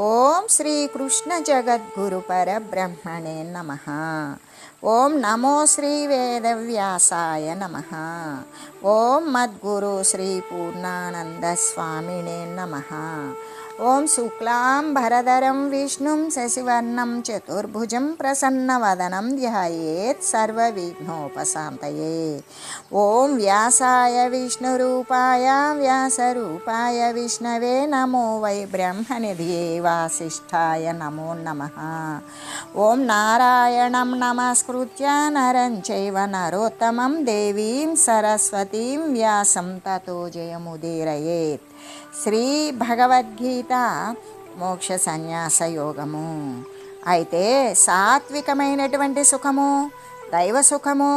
ఓం శ్రీ కృష్ణ జగద్గురు పరబ్రహ్మణే నమః. ఓం నమో శ్రీ వేదవ్యాసాయ నమః. ఓం మద్గురు శ్రీ పూర్ణానంద స్వామినే నమః. ఓం శుక్లాంబరధరం విష్ణుం శశివర్ణం చతుర్భుజం ప్రసన్నవదనం ధ్యాయేత్ సర్వవిఘ్నోపశాంతయే. ఓం వ్యాసాయ విష్ణురూపాయ వ్యాసరూపాయ విష్ణవే నమో వై బ్రహ్మనిధియే వాసిష్ఠాయ నమో నమః. ఓం నారాయణం నమస్కృత్య నరం చైవ నరోత్తమం దేవీం సరస్వతీం వ్యాసం తతో జయముదీరయేత్. శ్రీ భగవద్గీత మోక్ష సన్యాస యోగము. అయితే సాత్వికమైనటువంటి సుఖము, దైవ సుఖము,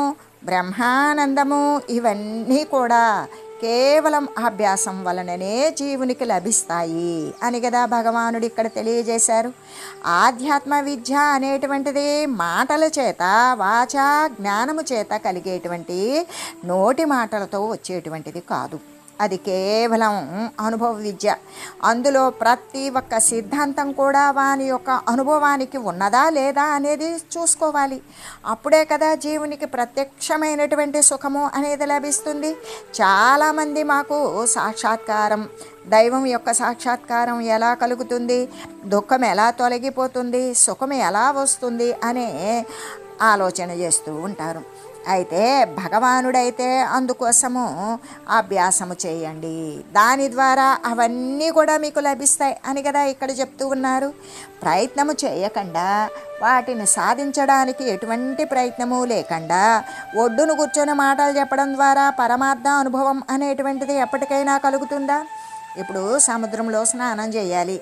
బ్రహ్మానందము ఇవన్నీ కూడా కేవలం అభ్యాసం వలననే జీవునికి లభిస్తాయి అని కదా భగవానుడు ఇక్కడ తెలియజేశారు. ఆధ్యాత్మ విద్య అనేటువంటిది మాటల చేత, వాచా జ్ఞానము చేత కలిగేటువంటి నోటి మాటలతో వచ్చేటువంటిది కాదు. అది కేవలం అనుభవ విద్య. అందులో ప్రతి ఒక్క సిద్ధాంతం కూడా వాని యొక్క అనుభవానికి ఉన్నదా లేదా అనేది చూసుకోవాలి. అప్పుడే కదా జీవునికి ప్రత్యక్షమైనటువంటి సుఖము అనేది లభిస్తుంది. చాలామంది మాకు సాక్షాత్కారం, దైవం యొక్క సాక్షాత్కారం ఎలా కలుగుతుంది, దుఃఖం ఎలా తొలగిపోతుంది, సుఖం ఎలా వస్తుంది అనే ఆలోచన చేస్తూ ఉంటారు. అయితే భగవానుడైతే అందుకోసము అభ్యాసము చేయండి, దాని ద్వారా అవన్నీ కూడా మీకు లభిస్తాయి అని కదా ఇక్కడ చెప్తూ ఉన్నారు. ప్రయత్నము చేయకుండా, వాటిని సాధించడానికి ఎటువంటి ప్రయత్నము లేకుండా ఒడ్డును కూర్చొని మాటలు చెప్పడం ద్వారా పరమార్థ అనుభవం అనేటువంటిది ఎప్పటికైనా కలుగుతుందా? ఇప్పుడు సముద్రంలో స్నానం చేయాలి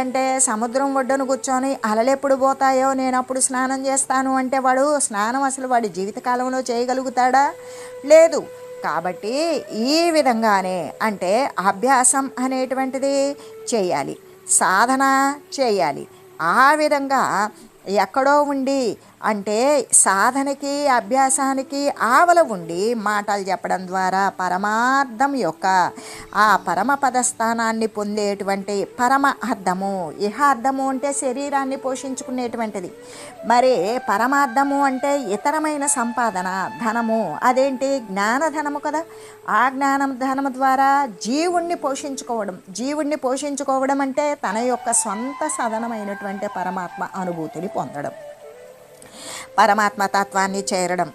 అంటే సముద్రం ఒడ్డును కూర్చొని అలలు ఎప్పుడు పోతాయో నేను అప్పుడు స్నానం చేస్తాను అంటే వాడు స్నానం అసలు వాడి జీవితకాలంలో చేయగలుగుతాడా? లేదు. కాబట్టి ఈ విధంగానే అంటే అభ్యాసం అనేటువంటిది చేయాలి, సాధన చేయాలి. ఆ విధంగా ఎక్కడో ఉండి అంటే సాధనకి అభ్యాసానికి ఆవల ఉండి మాటలు చెప్పడం ద్వారా పరమార్థం యొక్క ఆ పరమ పదస్థానాన్ని పొందేటువంటి పరమ అర్థము. ఇహ అర్థము అంటే శరీరాన్ని పోషించుకునేటువంటిది, మరి పరమార్థము అంటే ఇతరమైన సంపాదన, ధనము. అదేంటి? జ్ఞానధనము కదా. ఆ ధనము ద్వారా జీవుణ్ణి పోషించుకోవడం అంటే తన యొక్క సొంత సాధనమైనటువంటి పరమాత్మ అనుభూతిని పొందడం, పరమాత్మ తత్వాన్ని చేరడం.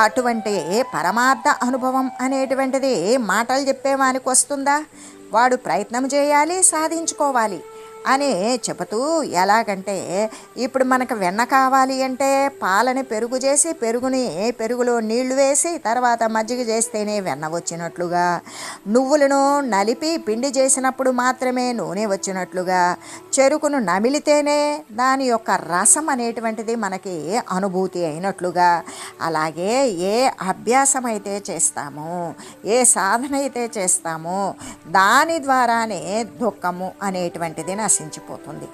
అటువంటి పరమార్థ అనుభవం అనేటువంటిది మాటలు చెప్పేవానికి వస్తుందా? వాడు ప్రయత్నం చేయాలి, సాధించుకోవాలి అని చెబుతూ, ఎలాగంటే ఇప్పుడు మనకు వెన్న కావాలి అంటే పాలని పెరుగు చేసి పెరుగులో నీళ్లు వేసి తర్వాత మజ్జిగ చేస్తేనే వెన్న వచ్చినట్లుగా, నువ్వులను నలిపి పిండి చేసినప్పుడు మాత్రమే నూనె వచ్చినట్లుగా, చెరుకును నమిలితేనే దాని యొక్క రసం అనేటువంటిది మనకి అనుభూతి అయినట్లుగా, అలాగే ఏ అభ్యాసం అయితే చేస్తామో, ఏ సాధన అయితే చేస్తామో దాని ద్వారానే దుఃఖము అనేటువంటిది నశించిపోతుంది.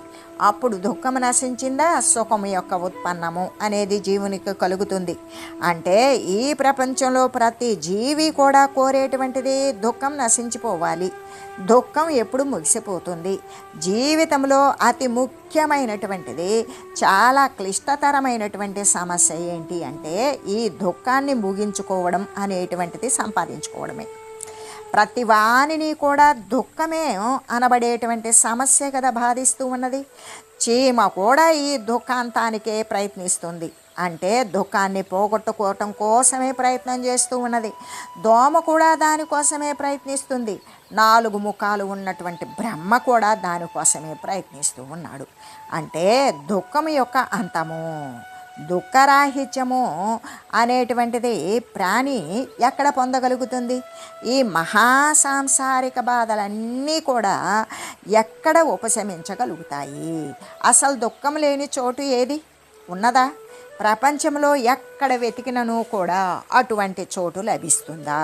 అప్పుడు దుఃఖము నశించిందా సుఖము యొక్క ఉత్పన్నము అనేది జీవునికి కలుగుతుంది. అంటే ఈ ప్రపంచంలో ప్రతి జీవి కూడా కోరేటువంటిది దుఃఖం నశించిపోవాలి. దుఃఖం ఎప్పుడు ముగిసిపోతుంది? జీవితంలో అతి ముఖ్యమైనటువంటిది, చాలా క్లిష్టతరమైనటువంటి సమస్య ఏంటి అంటే ఈ దుఃఖాన్ని ముగించుకోవడం అనేటువంటిది సంపాదించుకోవడమే. ప్రతి వాణిని కూడా దుఃఖమే అనబడేటువంటి సమస్య కదా బాధిస్తూ ఉన్నది. చీమ కూడా ఈ దుఃఖాంతానికే ప్రయత్నిస్తుంది, అంటే దుఃఖాన్ని పోగొట్టుకోవటం కోసమే ప్రయత్నం చేస్తూ ఉన్నది. దోమ కూడా దానికోసమే ప్రయత్నిస్తుంది. 4 ముఖాలు ఉన్నటువంటి బ్రహ్మ కూడా దానికోసమే ప్రయత్నిస్తూ ఉన్నాడు. అంటే దుఃఖం యొక్క అంతము, దుఃఖరాహిత్యము అనేటువంటిది ప్రాణి ఎక్కడ పొందగలుగుతుంది? ఈ మహాసాంసారిక బాధలన్నీ కూడా ఎక్కడ ఉపశమించగలుగుతాయి? అసలు దుఃఖం లేని చోటు ఏది ఉన్నదా? ప్రపంచంలో ఎక్కడ వెతికినను కూడా అటువంటి చోటు లభిస్తుందా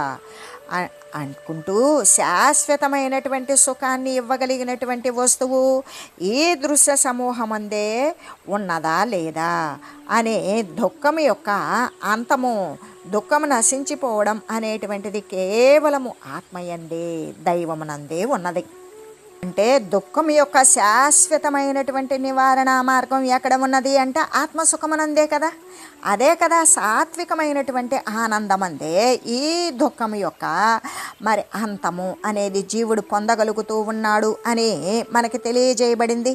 అనుకుంటూ, శాశ్వతమైనటువంటి సుఖాన్ని ఇవ్వగలిగినటువంటి వస్తువు ఈ దృశ్య సమూహమందే ఉన్నదా లేదా అనే దుఃఖం యొక్క అంతము, దుఃఖము నశించిపోవడం అనేటువంటిది కేవలము ఆత్మయందే, దైవమునందే ఉన్నది. అంటే దుఃఖం యొక్క శాశ్వతమైనటువంటి నివారణ మార్గం ఎక్కడ ఉన్నది అంటే ఆత్మసుఖమనందే కదా. అదే కదా సాత్వికమైనటువంటి ఆనందమందే ఈ దుఃఖం యొక్క మరి అంతము అనేది జీవుడు పొందగలుగుతూ ఉన్నాడు అని మనకి తెలియజేయబడింది.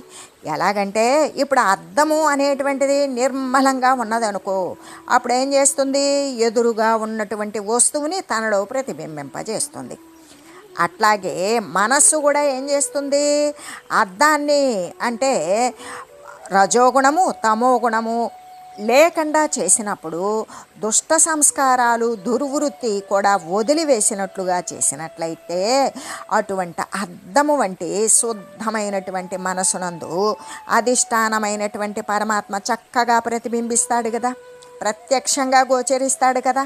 ఎలాగంటే ఇప్పుడు అద్దము అనేటువంటిది నిర్మలంగా ఉన్నదనుకో, అప్పుడు ఏం చేస్తుంది, ఎదురుగా ఉన్నటువంటి వస్తువుని తనలో ప్రతిబింబింపజేస్తుంది. అట్లాగే మనస్సు కూడా ఏం చేస్తుంది, అద్దాన్ని అంటే రజోగుణము తమోగుణము లేకుండా చేసినప్పుడు దుష్ట సంస్కారాలు దుర్వృత్తి కూడా వదిలివేసినట్లుగా చేసినట్లయితే అటువంటి అద్దము వంటి శుద్ధమైనటువంటి మనసునందు అధిష్టానమైనటువంటి పరమాత్మ చక్కగా ప్రతిబింబిస్తాడు కదా, ప్రత్యక్షంగా గోచరిస్తాడు కదా.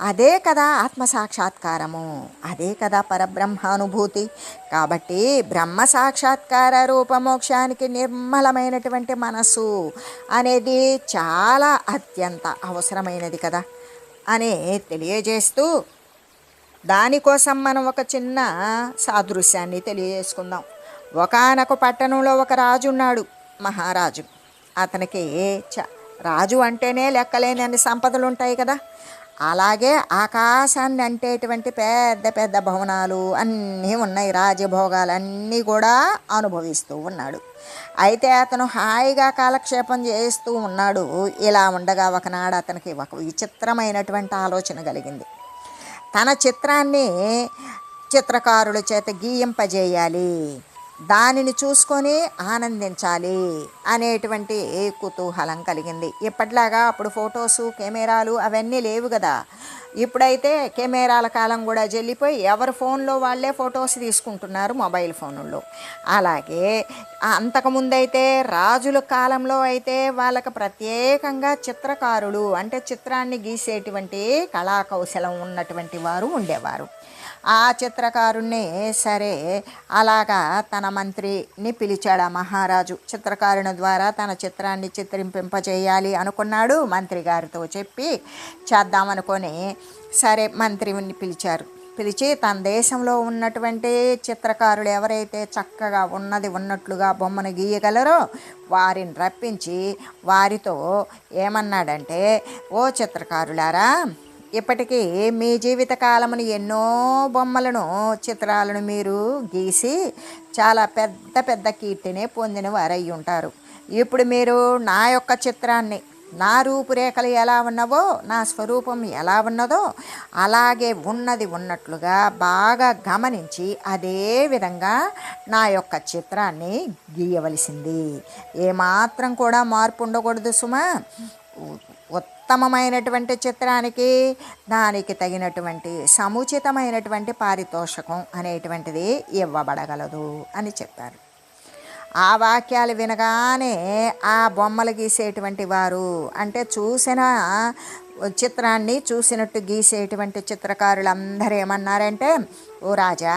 అదే కదా ఆత్మసాక్షాత్కారము, అదే కదా పరబ్రహ్మానుభూతి. కాబట్టి బ్రహ్మ సాక్షాత్కార రూపమోక్షానికి నిర్మలమైనటువంటి మనస్సు అనేది చాలా అత్యంత అవసరమైనది కదా అని తెలియజేస్తూ, దానికోసం మనం ఒక చిన్న సాదృశ్యాన్ని తెలియజేసుకుందాం. ఒకానొక పట్టణంలో ఒక రాజు ఉన్నాడు, మహారాజు. అతనికి రాజు అంటేనే లెక్కలేనన్ని సంపదలు ఉంటాయి కదా. అలాగే ఆకాశాన్ని అంటేటువంటి పెద్ద పెద్ద భవనాలు అన్నీ ఉన్నాయి, రాజభోగాలన్నీ కూడా అనుభవిస్తూ ఉన్నాడు. అయితే అతను హాయిగా కాలక్షేపం చేస్తూ ఉన్నాడు. ఇలా ఉండగా ఒకనాడు అతనికి ఒక విచిత్రమైనటువంటి ఆలోచన కలిగింది. తన చిత్రాన్ని చిత్రకారుల చేత గీయింపజేయాలి, దానిని చూసుకొని ఆనందించాలి అనేటువంటి కుతూహలం కలిగింది. ఇప్పట్లాగా అప్పుడు ఫొటోసు కెమెరాలు అవన్నీ లేవు కదా. ఇప్పుడైతే కెమెరాల కాలం కూడా చెల్లిపోయి ఎవరి ఫోన్లో వాళ్ళే ఫొటోస్ తీసుకుంటున్నారు మొబైల్ ఫోన్లలో. అలాగే అంతకుముందైతే రాజుల కాలంలో అయితే వాళ్ళకి ప్రత్యేకంగా చిత్రకారులు అంటే చిత్రాన్ని గీసేటువంటి కళాకౌశలం ఉన్నటువంటి వారు ఉండేవారు. ఆ చిత్రకారుణ్ణి సరే అలాగా తన మంత్రిని పిలిచాడు ఆ మహారాజు. చిత్రకారుని ద్వారా తన చిత్రాన్ని చిత్రింపింపజేయాలి అనుకున్నాడు. మంత్రి గారితో చెప్పి చేద్దామనుకొని సరే మంత్రిని పిలిచారు. పిలిచి తన దేశంలో ఉన్నటువంటి చిత్రకారులు ఎవరైతే చక్కగా ఉన్నది ఉన్నట్లుగా బొమ్మను గీయగలరో వారిని రప్పించి వారితో ఏమన్నాడంటే, ఓ చిత్రకారులారా, ఇప్పటికీ మీ జీవితకాలమును ఎన్నో బొమ్మలను చిత్రాలను మీరు గీసి చాలా పెద్ద పెద్ద కీర్తిని పొందిన వారై ఉంటారు. ఇప్పుడు మీరు నా యొక్క చిత్రాన్ని, నా రూపురేఖలు ఎలా ఉన్నవో, నా స్వరూపం ఎలా ఉన్నదో అలాగే ఉన్నది ఉన్నట్లుగా బాగా గమనించి అదే విధంగా నా యొక్క చిత్రాన్ని గీయవలసింది. ఏమాత్రం కూడా మార్పు ఉండకూడదు సుమా. ఉత్తమమైనటువంటి చిత్రానికి దానికి తగినటువంటి సముచితమైనటువంటి పారితోషికం అనేటువంటిది ఇవ్వబడగలదు అని చెప్పారు. ఆ వాక్యాలు వినగానే ఆ బొమ్మలు గీసేటువంటి వారు అంటే చూసిన చిత్రాన్ని చూసినట్టు గీసేటువంటి చిత్రకారులందరూ ఏమన్నారంటే, ఓ రాజా,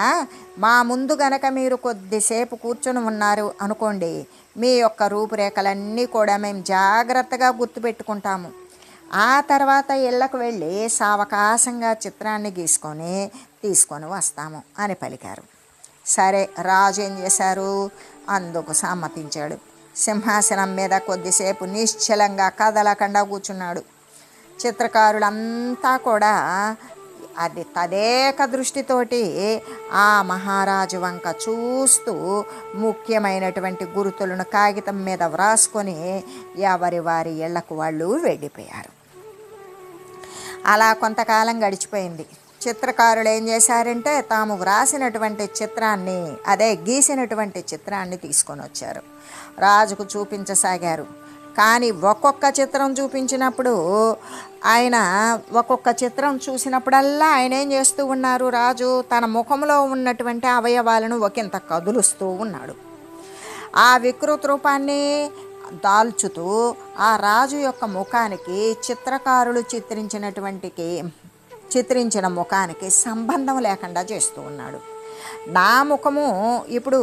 మా ముందు గనక మీరు కొద్దిసేపు కూర్చొని ఉన్నారు అనుకోండి, మీ యొక్క రూపురేఖలన్నీ కూడా మేము జాగ్రత్తగా గుర్తుపెట్టుకుంటాము. ఆ తర్వాత ఇళ్ళకు వెళ్ళి సావకాశంగా చిత్రాన్ని తీసుకొని వస్తాము అని పలికారు. సరే, రాజు ఏం చేశారు, అందుకు సమ్మతించాడు. సింహాసనం మీద కొద్దిసేపు నిశ్చలంగా కదలకుండా కూర్చున్నాడు. చిత్రకారులంతా కూడా అది తదేక దృష్టితోటి ఆ మహారాజు వంక చూస్తూ ముఖ్యమైనటువంటి గుర్తులను కాగితం మీద వ్రాసుకొని ఎవరి వారి ఇళ్లకు వాళ్ళు వెళ్ళిపోయారు. అలా కొంతకాలం గడిచిపోయింది. చిత్రకారులు ఏం చేశారంటే తాము వ్రాసినటువంటి చిత్రాన్ని, అదే గీసినటువంటి చిత్రాన్ని తీసుకొని వచ్చారు, రాజుకు చూపించసాగారు. కానీ ఒక్కొక్క చిత్రం చూపించినప్పుడు ఆయన ఒక్కొక్క చిత్రం చూసినప్పుడల్లా ఆయన ఏం చేస్తూ ఉన్నారు, రాజు తన ముఖంలో ఉన్నటువంటి అవయవాలను ఒకంత కదులుస్తూ ఉన్నాడు. ఆ వికృత రూపాన్ని దాల్చుతూ ఆ రాజు యొక్క ముఖానికి చిత్రకారులు చిత్రించిన ముఖానికి సంబంధం లేకుండా చేస్తూ ఉన్నాడు. నా ముఖము ఇప్పుడు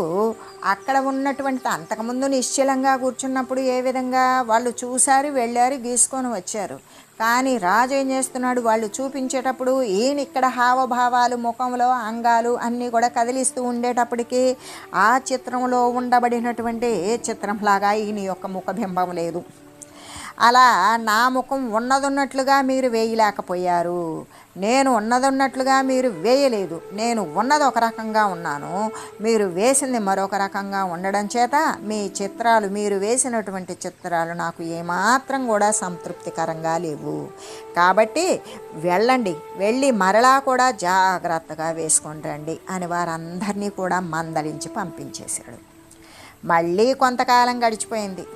అక్కడ ఉన్నటువంటి అంతకుముందు నిశ్చలంగా కూర్చున్నప్పుడు ఏ విధంగా వాళ్ళు చూశారు, వెళ్ళారు, గీసుకొని వచ్చారు. కానీ రాజు ఏం చేస్తున్నాడు, వాళ్ళు చూపించేటప్పుడు ఈయన ఇక్కడ హావభావాలు ముఖంలో అంగాలు అన్నీ కూడా కదిలిస్తూ ఉండేటప్పటికీ ఆ చిత్రంలో ఉండబడినటువంటి చిత్రంలాగా ఈయన యొక్క ముఖబింబం లేదు. అలా నా ముఖం ఉన్నదున్నట్లుగా మీరు వేయలేకపోయారు, నేను ఉన్నదున్నట్లుగా మీరు వేయలేదు. నేను ఉన్నది ఒక రకంగా ఉన్నాను, మీరు వేసింది మరొక రకంగా ఉండడం చేత మీ చిత్రాలు, మీరు వేసినటువంటి చిత్రాలు నాకు ఏమాత్రం కూడా సంతృప్తికరంగా లేవు. కాబట్టి వెళ్ళండి, వెళ్ళి మరలా కూడా జాగ్రత్తగా వేసుకొని రండి అని వారందరినీ కూడా మందలించి పంపించేశాడు. మళ్ళీ కొంతకాలం గడిచిపోయింది.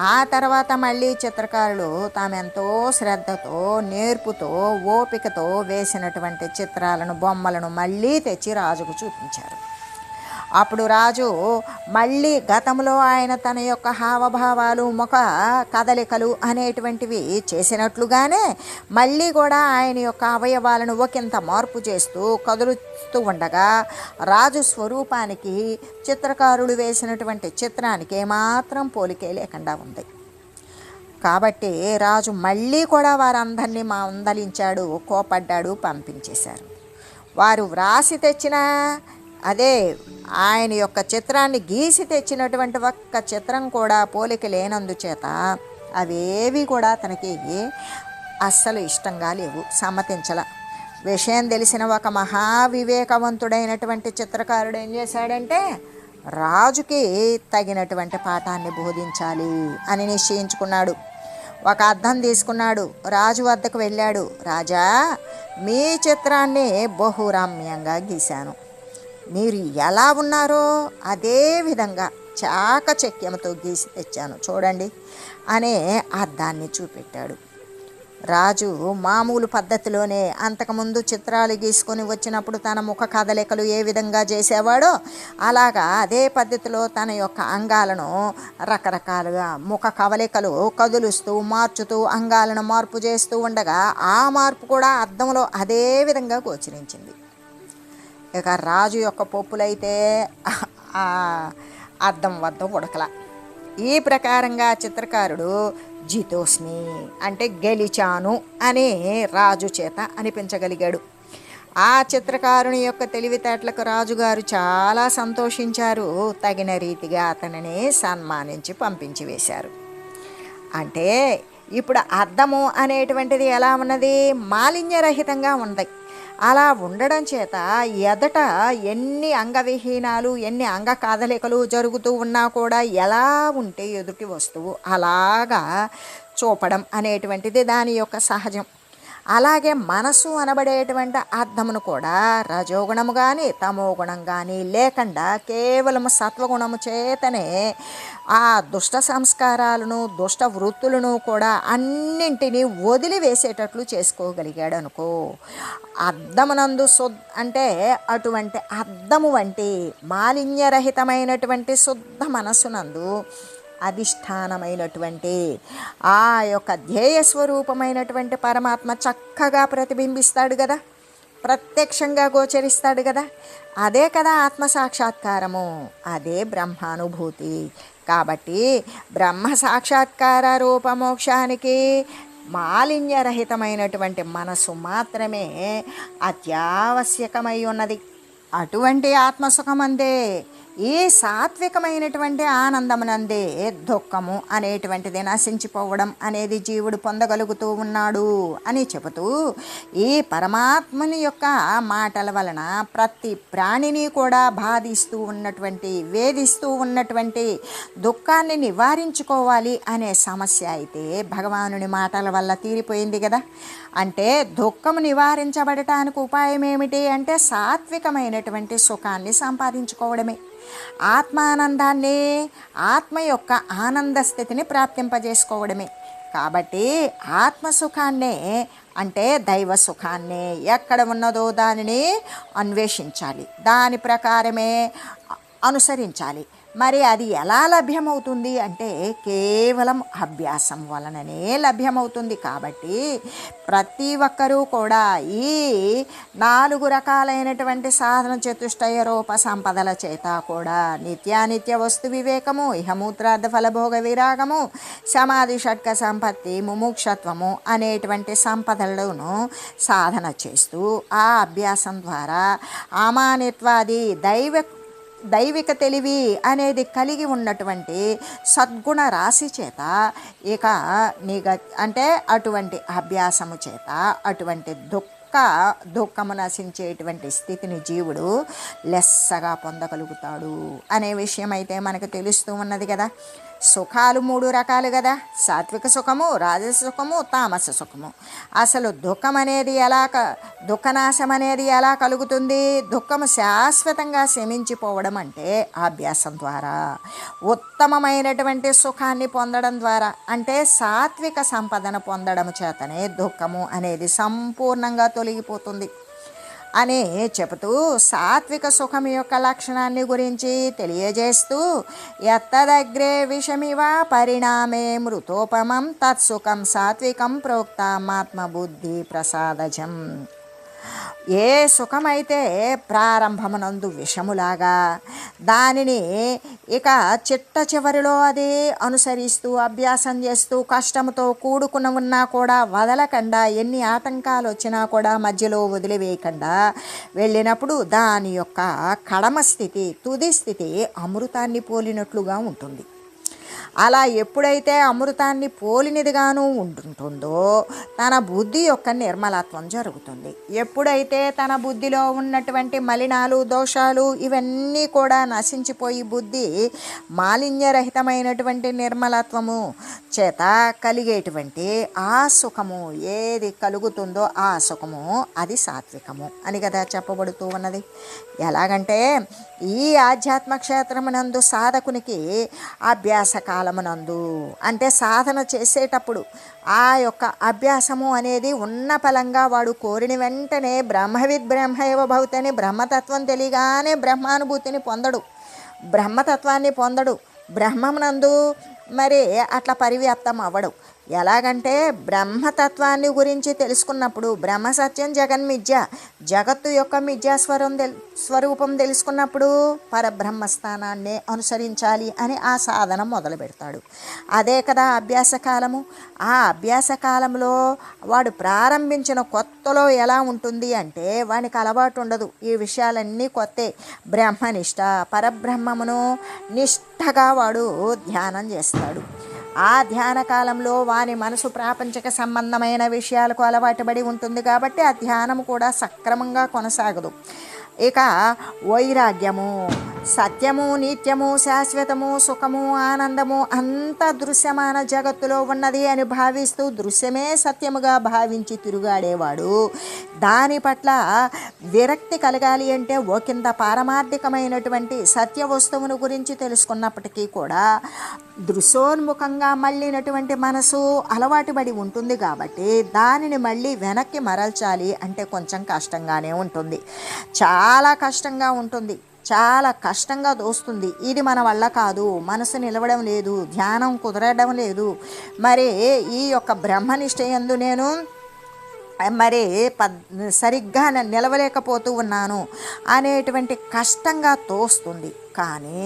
ఆ తర్వాత మళ్ళీ చిత్రకారులు తామెంతో శ్రద్ధతో, నేర్పుతో, ఓపికతో వేసినటువంటి చిత్రాలను, బొమ్మలను మళ్ళీ తెచ్చి రాజుకు చూపించారు. అప్పుడు రాజు మళ్ళీ గతంలో ఆయన తన యొక్క హావభావాలు, ముఖ కదలికలు అనేటువంటివి చేసినట్లుగానే మళ్ళీ కూడా ఆయన యొక్క అవయవాలను ఒకంత మార్పు చేస్తూ కదులుతూ ఉండగా రాజు స్వరూపానికి చిత్రకారుడు వేసినటువంటి చిత్రానికి ఏమాత్రం పోలికే లేకుండా ఉంది. కాబట్టి రాజు మళ్ళీ కూడా వారందరినీ మందలించాడు, కోపడ్డాడు, పంపించేశారు. వారు వ్రాసి తెచ్చిన అదే ఆయన యొక్క చిత్రాన్ని గీసి తెచ్చినటువంటి ఒక్క చిత్రం కూడా పోలిక లేనందుచేత అవేవి కూడా తనకి అస్సలు ఇష్టంగా లేవు, సమ్మతించల. విషయం తెలిసిన ఒక మహావివేకవంతుడైనటువంటి చిత్రకారుడు ఏం చేశాడంటే రాజుకి తగినటువంటి పాఠాన్ని బోధించాలి అని నిశ్చయించుకున్నాడు. ఒక అద్దం తీసుకున్నాడు, రాజు వద్దకు వెళ్ళాడు. రాజా, మీ చిత్రాన్ని బహురమ్యంగా గీశాను, మీరు ఎలా ఉన్నారో అదే విధంగా చాకచక్యంతో గీసి తెచ్చాను చూడండి అనే అద్దాన్ని చూపెట్టాడు. రాజు మామూలు పద్ధతిలోనే అంతకుముందు చిత్రాలు గీసుకొని వచ్చినప్పుడు తన ముఖ కదలికలు ఏ విధంగా చేసేవాడో అలాగా అదే పద్ధతిలో తన యొక్క అంగాలను రకరకాలుగా ముఖ కవలికలు కదులుస్తూ మార్చుతూ అంగాలను మార్పు చేస్తూ ఉండగా ఆ మార్పు కూడా అద్దంలో అదే విధంగా గోచరించింది. ఇక రాజు యొక్క పప్పులైతే అద్దం వద్ద ఉడకల. ఈ ప్రకారంగా చిత్రకారుడు జితోస్మి అంటే గెలిచాను అని రాజు చేత అనిపించగలిగాడు. ఆ చిత్రకారుని యొక్క తెలివితేటలకు రాజుగారు చాలా సంతోషించారు. తగిన రీతిగా అతనిని సన్మానించి పంపించి వేశారు. అంటే ఇప్పుడు అద్దము అనేటువంటిది ఎలా ఉన్నది, మాలిన్యరహితంగా ఉంది. అలా ఉండడం చేత ఎదట ఎన్ని అంగవిహీనాలు, ఎన్ని అంగ కాదలికలు జరుగుతూ ఉన్నా కూడా ఎలా ఉంటే ఎదుటి వస్తువు అలాగా చూపడం అనేటువంటిది దాని యొక్క సహజం. అలాగే మనసు అనబడేటువంటి అర్థమును కూడా రజోగుణము కానీ తమో గుణం కానీ లేకుండా కేవలం సత్వగుణము చేతనే ఆ దుష్ట సంస్కారాలను, దుష్ట వృత్తులను కూడా అన్నింటినీ వదిలివేసేటట్లు చేసుకోగలిగాడు అనుకో. అద్దమునందు అంటే అటువంటి అద్దము వంటి మాలిన్యరహితమైనటువంటి శుద్ధ మనస్సునందు అధిష్టానమైనటువంటి ఆ యొక్క ధ్యేయ స్వరూపమైనటువంటి పరమాత్మ చక్కగా ప్రతిబింబిస్తాడు కదా, ప్రత్యక్షంగా గోచరిస్తాడు కదా. అదే కదా ఆత్మసాక్షాత్కారము, అదే బ్రహ్మానుభూతి. కాబట్టి బ్రహ్మ సాక్షాత్కార రూపమోక్షానికి మాలిన్యరహితమైనటువంటి మనసు మాత్రమే అత్యావశ్యకమై ఉన్నది. అటువంటి ఆత్మసుఖమందే, ఈ సాత్వికమైనటువంటి ఆనందమునందే దుఃఖము అనేటువంటిది నశించిపోవడం అనేది జీవుడు పొందగలుగుతూ ఉన్నాడు అని చెబుతూ ఈ పరమాత్మని యొక్క మాటల వలన ప్రతి ప్రాణిని కూడా బాధిస్తూ ఉన్నటువంటి, వేధిస్తూ ఉన్నటువంటి దుఃఖాన్ని నివారించుకోవాలి అనే సమస్య అయితే భగవానుని మాటల వల్ల తీరిపోయింది కదా. అంటే దుఃఖము నివారించబడటానికి ఉపాయం ఏమిటి అంటే సాత్వికమైనటువంటి సుఖాన్ని సంపాదించుకోవడమే, ఆత్మానందాన్ని, ఆత్మ యొక్క ఆనంద స్థితిని ప్రాప్తింపజేసుకోవడమే. కాబట్టి ఆత్మసుఖాన్నే అంటే దైవ సుఖాన్నే ఎక్కడ ఉన్నదో దానిని అన్వేషించాలి, దాని ప్రకారమే అనుసరించాలి. మరి అది ఎలా లభ్యమవుతుంది అంటే కేవలం అభ్యాసం వలననే లభ్యమవుతుంది. కాబట్టి ప్రతి ఒక్కరూ కూడా ఈ 4 రకాలైనటువంటి సాధన చతుష్టయ రూప సంపదల చేత కూడా నిత్యానిత్య వస్తు వివేకము, ఇహమూత్రార్థ ఫలభోగ విరాగము, సమాధి షట్క సంపత్తి, ముముక్షత్వము అనేటువంటి సంపదలను సాధన చేస్తూ ఆ అభ్యాసం ద్వారా అమానిత్వాది దైవిక తెలివి అనేది కలిగి ఉన్నటువంటి సద్గుణ రాశి చేత ఇక అంటే అటువంటి అభ్యాసము చేత అటువంటి దుఃఖము నశించేటువంటి స్థితిని జీవుడు లెస్సగా పొందగలుగుతాడు అనే విషయం అయితే మనకు తెలుస్తూ ఉన్నది కదా. సుఖాలు 3 రకాలు కదా, సాత్విక సుఖము, రాజస సుఖము, తామస సుఖము. అసలు దుఃఖనాశం అనేది ఎలా కలుగుతుంది? దుఃఖము శాశ్వతంగా శమించిపోవడం అంటే అభ్యాసం ద్వారా, ఉత్తమమైనటువంటి సుఖాన్ని పొందడం ద్వారా, అంటే సాత్విక సంపదను పొందడం చేతనే దుఃఖము అనేది సంపూర్ణంగా తొలగిపోతుంది అని చెబుతూ సాత్విక సుఖం యొక్క లక్షణాన్ని గురించి తెలియజేస్తూ ఎత్తదగ్రే విషమివ పరిణామే మృతోపమం తత్సుఖం సాత్వికం ప్రోక్తమాత్మబుద్ధి ప్రసాదజం. ఏ సుఖమైతే ప్రారంభమునందు విషములాగా దానిని ఇక చిట్ట చివరిలో అది అనుసరిస్తూ అభ్యాసం చేస్తూ కష్టంతో కూడుకుని ఉన్నా కూడా వదలకుండా, ఎన్ని ఆటంకాలు వచ్చినా కూడా మధ్యలో వదిలివేయకుండా వెళ్ళినప్పుడు దాని యొక్క కడమ స్థితి, తుది స్థితి అమృతాన్ని పోలినట్లుగా ఉంటుంది. అలా ఎప్పుడైతే అమృతాన్ని పోలినదిగాను ఉంటుందో తన బుద్ధి యొక్క నిర్మలత్వం జరుగుతుంది. ఎప్పుడైతే తన బుద్ధిలో ఉన్నటువంటి మలినాలు, దోషాలు ఇవన్నీ కూడా నశించిపోయి బుద్ధి మాలిన్యరహితమైనటువంటి నిర్మలత్వము చేత కలిగేటువంటి ఆ సుఖము ఏది కలుగుతుందో ఆ సుఖము అది సాత్వికము అని కదా చెప్పబడుతూ ఉన్నది. ఎలాగంటే ఈ ఆధ్యాత్మ క్షేత్రమునందు సాధకునికి అభ్యాస కాలమునందు అంటే సాధన చేసేటప్పుడు ఆ యొక్క అభ్యాసము అనేది ఉన్న ఫలంగా వాడు కోరిన వెంటనే బ్రహ్మవిద్ బ్రహ్మైవ భవతని బ్రహ్మతత్వం తెలియగానే బ్రహ్మానుభూతిని పొందడు, బ్రహ్మతత్వాన్ని పొందడు, బ్రహ్మమునందు మరి అట్లా పరివ్యాప్తం అవ్వడు. ఎలాగంటే బ్రహ్మతత్వాన్ని గురించి తెలుసుకున్నప్పుడు బ్రహ్మ సత్యం జగన్మిథ్య, జగత్తు యొక్క స్వరూపం తెలుసుకున్నప్పుడు పరబ్రహ్మస్థానాన్ని అనుసరించాలి అని ఆ సాధన మొదలు పెడతాడు. అదే కదా అభ్యాస కాలము. ఆ అభ్యాస కాలంలో వాడు ప్రారంభించిన కొత్తలో ఎలా ఉంటుంది అంటే వానికి అలవాటు ఉండదు, ఈ విషయాలన్నీ కొత్తే. బ్రహ్మనిష్ట, పరబ్రహ్మమును నిష్ఠగా వాడు ధ్యానం చేస్తాడు. ఆ ధ్యాన కాలంలో వాని మనసు ప్రాపంచిక సంబంధమైన విషయాలకు అలవాటుపడి ఉంటుంది కాబట్టి ఆ ధ్యానం కూడా సక్రమంగా కొనసాగదు. ఇక వైరాగ్యము, సత్యము, నిత్యము, శాశ్వతము, సుఖము, ఆనందము అంత దృశ్యమాన జగత్తులో ఉన్నది అని భావిస్తూ దృశ్యమే సత్యముగా భావించి తిరుగాడేవాడు దాని పట్ల విరక్తి కలగాలి అంటే ఒకంత పారమార్థికమైనటువంటి సత్య వస్తువును గురించి తెలుసుకున్నప్పటికీ కూడా దృశ్యోన్ముఖంగా మళ్ళినటువంటి మనసు అలవాటు పడి ఉంటుంది కాబట్టి దానిని మళ్ళీ వెనక్కి మరల్చాలి అంటే కొంచెం కష్టంగానే ఉంటుంది, చాలా కష్టంగా ఉంటుంది, చాలా కష్టంగా దోస్తుంది. ఇది మన వల్ల కాదు, మనసు నిలవడం లేదు, ధ్యానం కుదరడం లేదు, మరి ఈ యొక్క బ్రహ్మనిష్ట యందు నేను మరి సరిగ్గా నిలవలేకపోతూ ఉన్నాను అనేటువంటి కష్టంగా తోస్తుంది. కానీ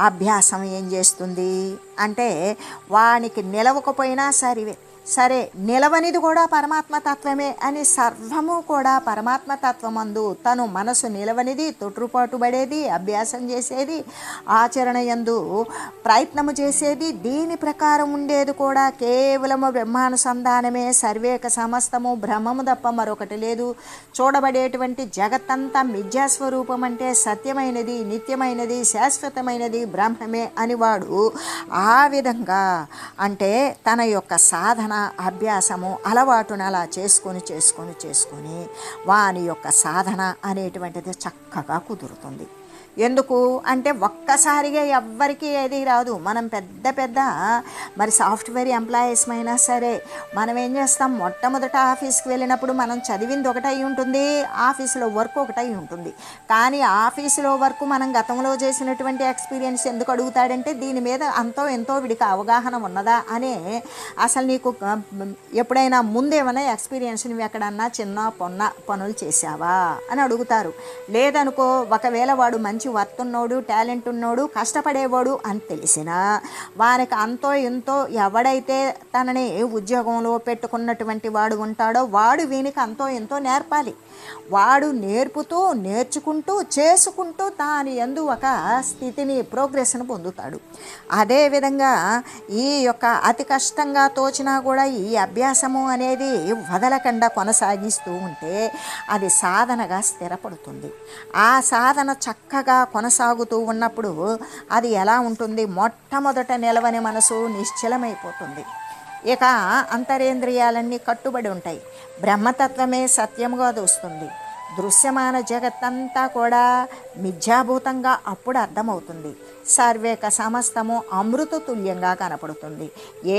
అభ్యాసం ఏం చేస్తుంది అంటే వానికి నిలవకపోయినా సరే నిలవనిది కూడా పరమాత్మ తత్వమే అని సర్వము కూడా పరమాత్మ తత్వమందు తను మనసు నిలవనిది, తొట్టుపాటు పడేది, అభ్యాసం చేసేది, ఆచరణ యందు ప్రయత్నము చేసేది, దీని ప్రకారం ఉండేది కూడా కేవలము బ్రహ్మానుసంధానమే, సర్వేక సమస్తము బ్రహ్మము తప్ప మరొకటి లేదు. చూడబడేటువంటి జగత్తంతా మిథ్యాస్వరూపం అంటే సత్యమైనది, నిత్యమైనది, శాశ్వతమైనది బ్రహ్మమే అని వాడు ఆ విధంగా అంటే తన యొక్క సాధన అభ్యాసము అలవాటును అలా చేసుకొని వాని యొక్క సాధన అనేటువంటిది చక్కగా కుదురుతుంది. ఎందుకు అంటే ఒక్కసారిగా ఎవ్వరికీ ఏది రాదు. మనం పెద్ద పెద్ద మరి సాఫ్ట్వేర్ ఎంప్లాయీస్ అయినా సరే మనం ఏం చేస్తాం, మొట్టమొదట ఆఫీస్కి వెళ్ళినప్పుడు మనం చదివింది ఒకటై ఉంటుంది, ఆఫీసులో వర్క్ ఒకటై ఉంటుంది. కానీ ఆఫీసులో వర్క్ మనం గతంలో చేసినటువంటి ఎక్స్పీరియన్స్ ఎందుకు అడుగుతాడంటే దీని మీద అంతో ఎంతో వీడికి అవగాహన ఉన్నదా అనే, అసలు నీకు ఎప్పుడైనా ముందేమైనా ఎక్స్పీరియన్స్ నువ్వు ఎక్కడన్నా చిన్న పనులు చేసావా అని అడుగుతారు. లేదనుకో, ఒకవేళ వాడు మంచి వర్త్ ఉన్నోడు, టాలెంట్ ఉన్నోడు, కష్టపడేవాడు అని తెలిసినా వారికి అంతో ఎంతో ఎవడైతే తనని ఉద్యోగంలో పెట్టుకున్నటువంటి వాడు ఉంటాడో వాడు వీనికి అంతో ఎంతో నేర్పాలి. వాడు నేర్పుతూ నేర్చుకుంటూ చేసుకుంటూ దాని యందు ఒక స్థితిని ప్రోగ్రెస్ను పొందుతాడు. అదేవిధంగా ఈ యొక్క అతి కష్టంగా తోచినా కూడా ఈ అభ్యాసము అనేది వదలకుండా కొనసాగిస్తూ ఉంటే అది సాధనగా స్థిరపడుతుంది. ఆ సాధన చక్కగా కొనసాగుతూ ఉన్నప్పుడు అది ఎలా ఉంటుంది, మొట్టమొదట నిలవని మనసు నిశ్చలమైపోతుంది. ఇక అంతరేంద్రియాలన్నీ కట్టుబడి ఉంటాయి. బ్రహ్మతత్వమే సత్యముగా దూస్తుంది. దృశ్యమాన జగత్తంతా కూడా మిథ్యాభూతంగా అప్పుడు అర్థమవుతుంది. సర్వేక సమస్తము అమృత తుల్యంగా కనపడుతుంది.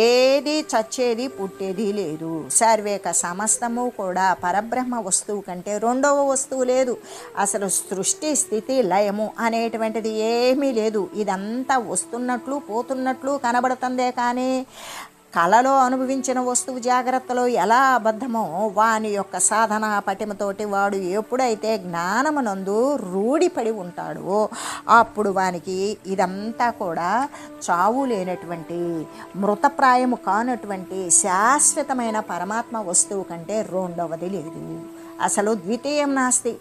ఏది చచ్చేది పుట్టేది లేదు. సర్వేక సమస్తము కూడా పరబ్రహ్మ వస్తువు కంటే రెండవ వస్తువు లేదు. అసలు సృష్టి స్థితి లయము అనేటువంటిది ఏమీ లేదు. ఇదంతా వస్తున్నట్లు పోతున్నట్లు కనబడుతుందే కానీ కళలో అనుభవించిన వస్తువు జాగ్రత్తలో ఎలా అబద్ధమో వాని యొక్క సాధన పటిమతోటి వాడు ఎప్పుడైతే జ్ఞానమునందు రూఢిపడి ఉంటాడో అప్పుడు వానికి ఇదంతా కూడా చావు లేనటువంటి మృతప్రాయము కానటువంటి శాశ్వతమైన పరమాత్మ వస్తువు కంటే రెండవది లేదు. అసలు ద్వితీయం నాస్తి.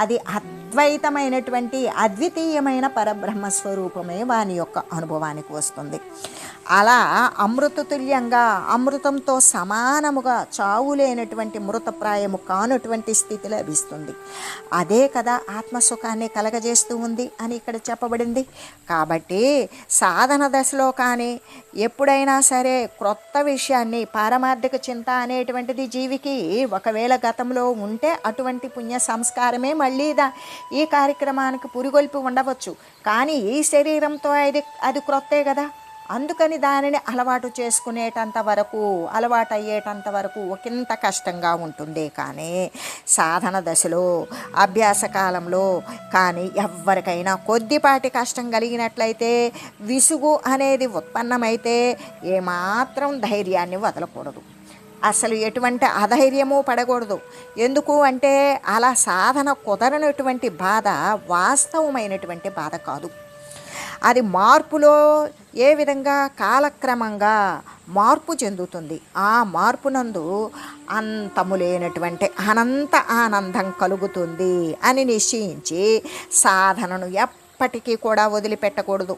అది అద్వైతమైనటువంటి అద్వితీయమైన పరబ్రహ్మస్వరూపమే వాని యొక్క అనుభవానికి వస్తుంది. అలా అమృతతుల్యంగా అమృతంతో సమానముగా చావు లేనటువంటి మృతప్రాయము కానటువంటి స్థితి లభిస్తుంది. అదే కదా ఆత్మసుఖాన్ని కలగజేస్తూ ఉంది అని ఇక్కడ చెప్పబడింది. కాబట్టి సాధన దశలో కానీ ఎప్పుడైనా సరే క్రొత్త విషయాన్ని, పారమార్థిక చింత అనేటువంటిది జీవికి ఒకవేళ గతంలో ఉంటే అటువంటి పుణ్య సంస్కారమే మళ్ళీ ఈ కార్యక్రమానికి పురిగొల్పి ఉండవచ్చు. కానీ ఈ శరీరంతో అది క్రొత్తే కదా. అందుకని దానిని అలవాటు చేసుకునేటంత వరకు, అలవాటు అయ్యేటంత వరకు ఒకంత కష్టంగా ఉంటుంది. కానీ సాధన దశలో, అభ్యాస కాలంలో కానీ ఎవరికైనా కొద్దిపాటి కష్టం కలిగినట్లయితే, విసుగు అనేది ఉత్పన్నమైతే ఏమాత్రం ధైర్యాన్ని వదలకూడదు. అసలు ఎటువంటి అధైర్యము పడకూడదు. ఎందుకు అంటే అలా సాధన కుదరనటువంటి బాధ వాస్తవమైనటువంటి బాధ కాదు. అది మార్పులో ఏ విధంగా కాలక్రమంగా మార్పు చెందుతుంది. ఆ మార్పునందు అంతము లేనటువంటి అనంత ఆనందం కలుగుతుంది అని నిశ్చయించి సాధనను ఎప్పటికీ కూడా వదిలిపెట్టకూడదు.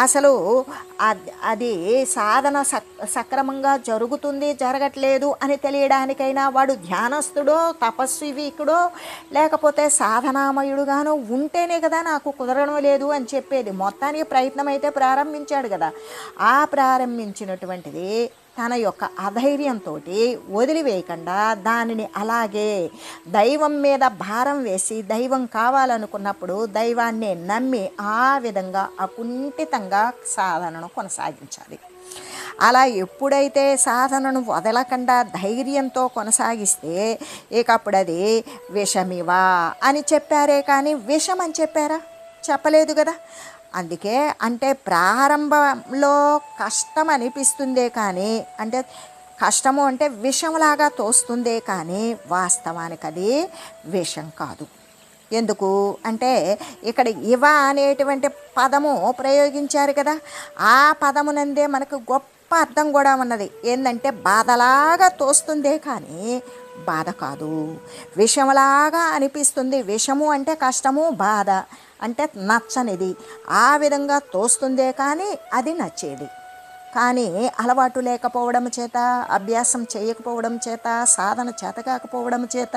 అసలు అది సాధన సక్రమంగా జరుగుతుంది జరగట్లేదు అని తెలియడానికైనా వాడు ధ్యానస్థుడో, తపస్వికుడో, లేకపోతే సాధనామయుడుగానో ఉంటేనే కదా నాకు కుదరడం లేదు అని చెప్పేది. మొత్తానికి ప్రయత్నం అయితే ప్రారంభించాడు కదా. ఆ ప్రారంభించినటువంటిది తన యొక్క అధైర్యంతో వదిలివేయకుండా దానిని అలాగే దైవం మీద భారం వేసి, దైవం కావాలనుకున్నప్పుడు దైవాన్ని నమ్మి ఆ విధంగా అకుంఠితంగా సాధనను కొనసాగించాలి. అలా ఎప్పుడైతే సాధనను వదలకుండా ధైర్యంతో కొనసాగిస్తే ఇక అప్పుడు అది విషమివా అని చెప్పారే కానీ విషం అని చెప్పారా? చెప్పలేదు కదా. అందుకే అంటే ప్రారంభంలో కష్టం అనిపిస్తుందే కానీ, అంటే కష్టము అంటే విషంలాగా తోస్తుందే కానీ వాస్తవానికి అది విషం కాదు. ఎందుకు అంటే ఇక్కడ ఇవ అనేటువంటి పదము ప్రయోగించారు కదా. ఆ పదమునందే మనకు గొప్ప అర్థం కూడా ఉన్నది. ఏంటంటే బాధలాగా తోస్తుందే కానీ బాధ కాదు, విషంలాగా అనిపిస్తుంది. విషము అంటే కష్టము, బాధ అంటే నచ్చనిది. ఆ విధంగా తోస్తుందే కానీ అది నచ్చేది. కానీ అలవాటు లేకపోవడం చేత, అభ్యాసం చేయకపోవడం చేత, సాధన చేత కాకపోవడం చేత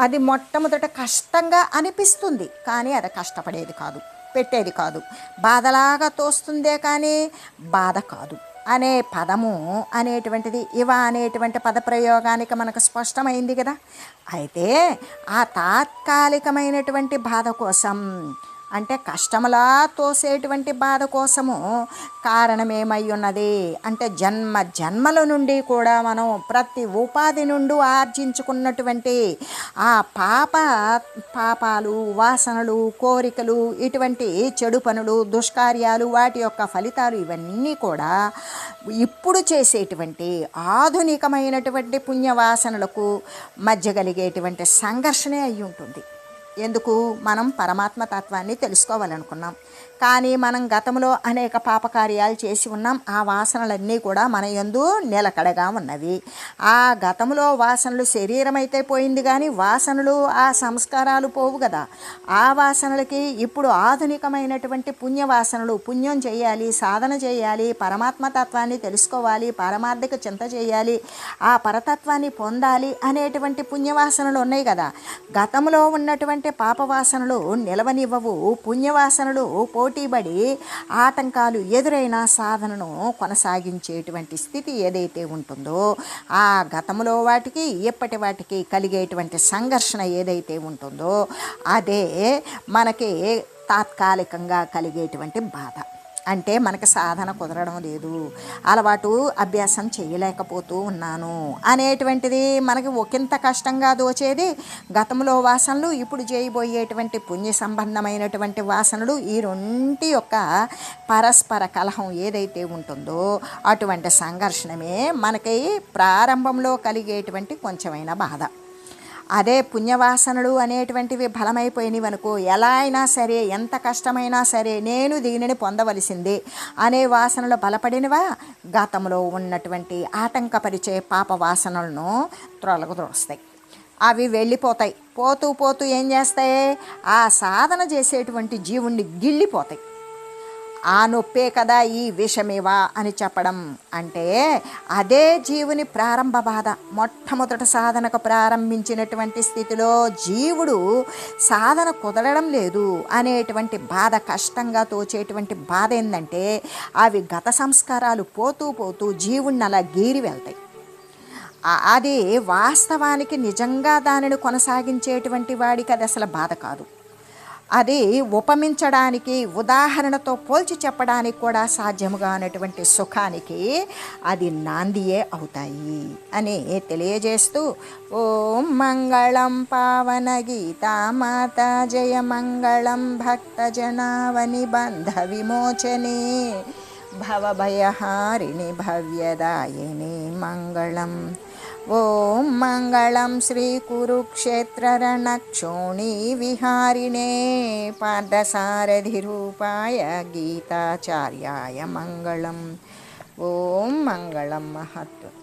అది మొట్టమొదట కష్టంగా అనిపిస్తుంది. కానీ అది కష్టపడేది కాదు, పెట్టేది కాదు. బాధలాగా తోస్తుందే కానీ బాధ కాదు అనే పదము అనేటువంటిది ఇవ అనేటువంటి పదప్రయోగానికి మనకు స్పష్టమైంది కదా. అయితే ఆ తాత్కాలికమైనటువంటి బాధ కోసం అంటే కష్టములా తోసేటువంటి బాధ కోసము కారణమేమై ఉన్నది అంటే జన్మల నుండి కూడా మనం ప్రతి ఉపాధి నుండి ఆర్జించుకున్నటువంటి ఆ పాపాలు, వాసనలు, కోరికలు, ఇటువంటి చెడు పనులు, దుష్కార్యాలు, వాటి యొక్క ఫలితాలు ఇవన్నీ కూడా ఇప్పుడు చేసేటువంటి ఆధునికమైనటువంటి పుణ్యవాసనలకు మధ్య కలిగేటువంటి సంఘర్షణే అయి ఉంటుంది. ఎందుకు? మనం పరమాత్మ తత్వాన్ని తెలుసుకోవాలనుకున్నాం, కానీ మనం గతంలో అనేక పాపకార్యాలు చేసి ఉన్నాం. ఆ వాసనలన్నీ కూడా మన యందు నిలకడగా ఉన్నవి. ఆ గతంలో వాసనలు శరీరం అయితే పోయింది, కానీ వాసనలు, ఆ సంస్కారాలు పోవు కదా. ఆ వాసనలకి ఇప్పుడు ఆధునికమైనటువంటి పుణ్యవాసనలు, పుణ్యం చేయాలి, సాధన చేయాలి, పరమాత్మ తత్వాన్ని తెలుసుకోవాలి, పారమార్థిక చింత చేయాలి, ఆ పరతత్వాన్ని పొందాలి అనేటువంటి పుణ్యవాసనలు ఉన్నాయి కదా. గతంలో ఉన్నటువంటి పాపవాసనలు నిలవనివ్వవు. పుణ్యవాసనలు పోటీపడి ఆటంకాలు ఎదురైన సాధనను కొనసాగించేటువంటి స్థితి ఏదైతే ఉంటుందో, ఆ గతంలో వాటికి ఇప్పటి వాటికి కలిగేటువంటి సంఘర్షణ ఏదైతే ఉంటుందో అదే మనకి తాత్కాలికంగా కలిగేటువంటి బాధ. అంటే మనకి సాధన కుదరడం లేదు, అలవాటు అభ్యాసం చేయలేకపోతూ ఉన్నాను అనేటువంటిది మనకి ఒకంత కష్టంగా దోచేది గతంలో వాసనలు, ఇప్పుడు చేయబోయేటువంటి పుణ్య సంబంధమైనటువంటి వాసనలు. ఈ రెంటి యొక్క పరస్పర కలహం ఏదైతే ఉంటుందో అటువంటి సంఘర్షణమే మనకి ప్రారంభంలో కలిగేటువంటి కొంచెమైన బాధ. అదే పుణ్యవాసనలు అనేటువంటివి బలమైపోయినవి అనుకో, ఎలా అయినా సరే, ఎంత కష్టమైనా సరే నేను దీనిని పొందవలసిందే అనే వాసనలు బలపడినవా గతంలో ఉన్నటువంటి ఆటంకపరిచే పాప వాసనలను త్రొలగదోస్తాయి. అవి వెళ్ళిపోతాయి. పోతూ పోతూ ఏం చేస్తాయి? ఆ సాధన చేసేటువంటి జీవుణ్ణి గిల్లిపోతాయి. ఆ నొప్పే కదా ఈ విషమేవా అని చెప్పడం. అంటే అదే జీవుని ప్రారంభ బాధ. మొట్టమొదటి సాధనకు ప్రారంభించినటువంటి స్థితిలో జీవుడు సాధన కుదరడం లేదు అనేటువంటి బాధ, కష్టంగా తోచేటువంటి బాధ ఏంటంటే అవి గత సంస్కారాలు పోతూ పోతూ జీవుణ్ణి అలా గీరి వెళ్తాయి. అది వాస్తవానికి నిజంగా దానిని కొనసాగించేటువంటి వాడికి అది అసలు బాధ కాదు. అది ఉపమించడానికి, ఉదాహరణతో పోల్చి చెప్పడానికి కూడా సాధ్యముగా అనేటువంటి సుఖానికి అది నాందియే అవుతాయి అని తెలియజేస్తూ, ఓం మంగళం పావన గీతామాత, జయ మంగళం భక్తజనావని బంధ విమోచనే, భవభయహారిణి భవ్యదాయిని మంగళం. ఓం మంగళం శ్రీ కురుక్షేత్ర రణక్షోణీ విహారిణే, పార్థసారథి రూపాయ గీతాచార్యాయ మంగళం. ఓం మంగళం మహత్వం.